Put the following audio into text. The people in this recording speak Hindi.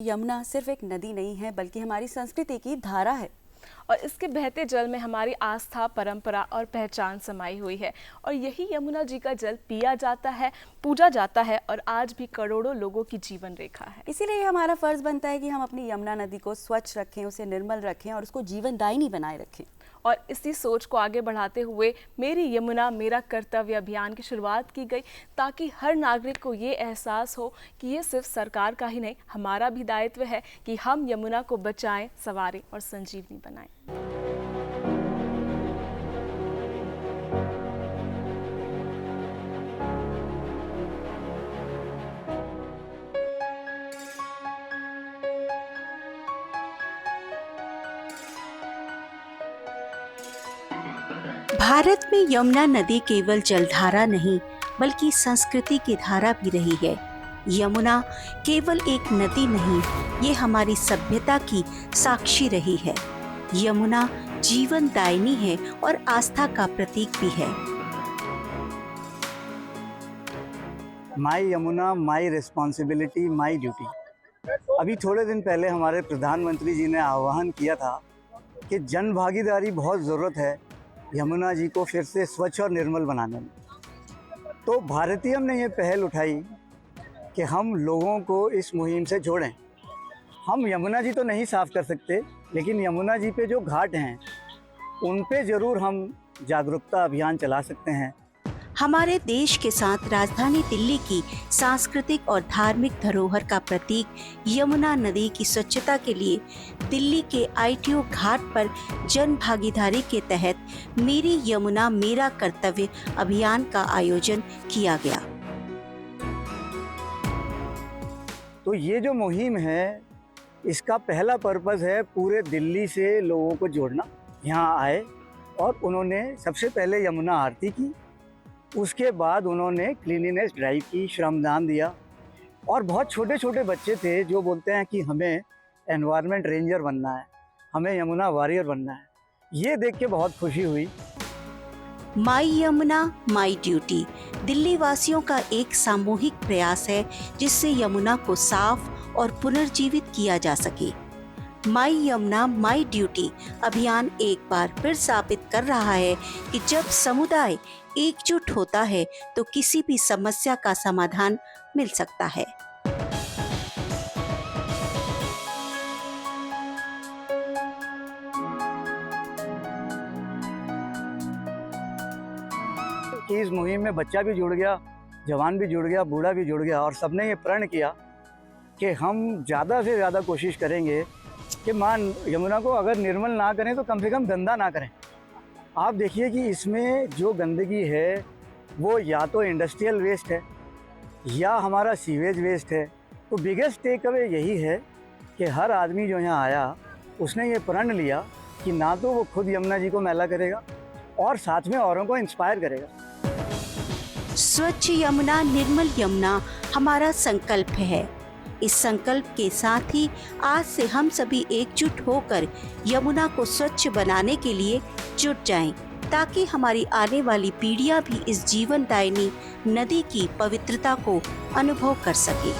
यमुना सिर्फ एक नदी नहीं है बल्कि हमारी संस्कृति की धारा है और इसके बहते जल में हमारी आस्था, परंपरा और पहचान समाई हुई है। और यही यमुना जी का जल पिया जाता है, पूजा जाता है और आज भी करोड़ों लोगों की जीवन रेखा है। इसीलिए हमारा फर्ज बनता है कि हम अपनी यमुना नदी को स्वच्छ रखें, उसे निर्मल रखें और उसको जीवनदायिनी बनाए रखें। और इसी सोच को आगे बढ़ाते हुए मेरी यमुना मेरा कर्तव्य अभियान की शुरुआत की गई, ताकि हर नागरिक को ये एहसास हो कि ये सिर्फ सरकार का ही नहीं, हमारा भी दायित्व है कि हम यमुना को बचाएं, संवारें और संजीवनी बनाएं। भारत में यमुना नदी केवल जलधारा नहीं बल्कि संस्कृति की धारा भी रही है। यमुना केवल एक नदी नहीं, ये हमारी सभ्यता की साक्षी रही है। यमुना जीवनदायिनी है और आस्था का प्रतीक भी है। My Yamuna, my responsibility, my duty. अभी थोड़े दिन पहले हमारे प्रधानमंत्री जी ने आह्वान किया था कि जन भागीदारी बहुत ज़रूरत है यमुना जी को फिर से स्वच्छ और निर्मल बनाने में। तो भारतीयम ने ये पहल उठाई कि हम लोगों को इस मुहिम से जोड़ें। हम यमुना जी तो नहीं साफ़ कर सकते, लेकिन यमुना जी पे जो घाट हैं उन पे ज़रूर हम जागरूकता अभियान चला सकते हैं। हमारे देश के साथ राजधानी दिल्ली की सांस्कृतिक और धार्मिक धरोहर का प्रतीक यमुना नदी की स्वच्छता के लिए दिल्ली के ITO घाट पर जन भागीदारी के तहत मेरी यमुना मेरा कर्तव्य अभियान का आयोजन किया गया। तो ये जो मुहिम है, इसका पहला पर्पज़ है पूरे दिल्ली से लोगों को जोड़ना। यहाँ आए और उन्होंने सबसे पहले यमुना आरती की, उसके बाद उन्होंने क्लीनिनेस ड्राइव की, श्रमदान दिया। और बहुत छोटे छोटे बच्चे थे जो बोलते हैं कि हमें एनवायरनमेंट रेंजर बनना है, हमें यमुना वॉरियर बनना है। ये देख के बहुत खुशी हुई। माई यमुना माई ड्यूटी दिल्ली वासियों का एक सामूहिक प्रयास है जिससे यमुना को साफ और पुनर्जीवित किया जा सके। माई यमुना माई ड्यूटी अभियान एक बार फिर साबित कर रहा है कि जब समुदाय एकजुट होता है तो किसी भी समस्या का समाधान मिल सकता है। कि इस मुहिम में बच्चा भी जुड़ गया, जवान भी जुड़ गया, बूढ़ा भी जुड़ गया और सबने ये प्रण किया कि हम ज़्यादा से ज़्यादा कोशिश करेंगे कि मान यमुना को अगर निर्मल ना करें तो कम से कम गंदा ना करें। आप देखिए कि इसमें जो गंदगी है वो या तो इंडस्ट्रियल वेस्ट है या हमारा सीवेज वेस्ट है। तो बिगेस्ट टेक अवे यही है कि हर आदमी जो यहाँ आया उसने ये प्रण लिया कि ना तो वो खुद यमुना जी को मैला करेगा और साथ में औरों को इंस्पायर करेगा। स्वच्छ यमुना निर्मल यमुना हमारा संकल्प है। इस संकल्प के साथ ही आज से हम सभी एकजुट होकर यमुना को स्वच्छ बनाने के लिए जुट जाएं, ताकि हमारी आने वाली पीढ़ियां भी इस जीवनदायिनी नदी की पवित्रता को अनुभव कर सके।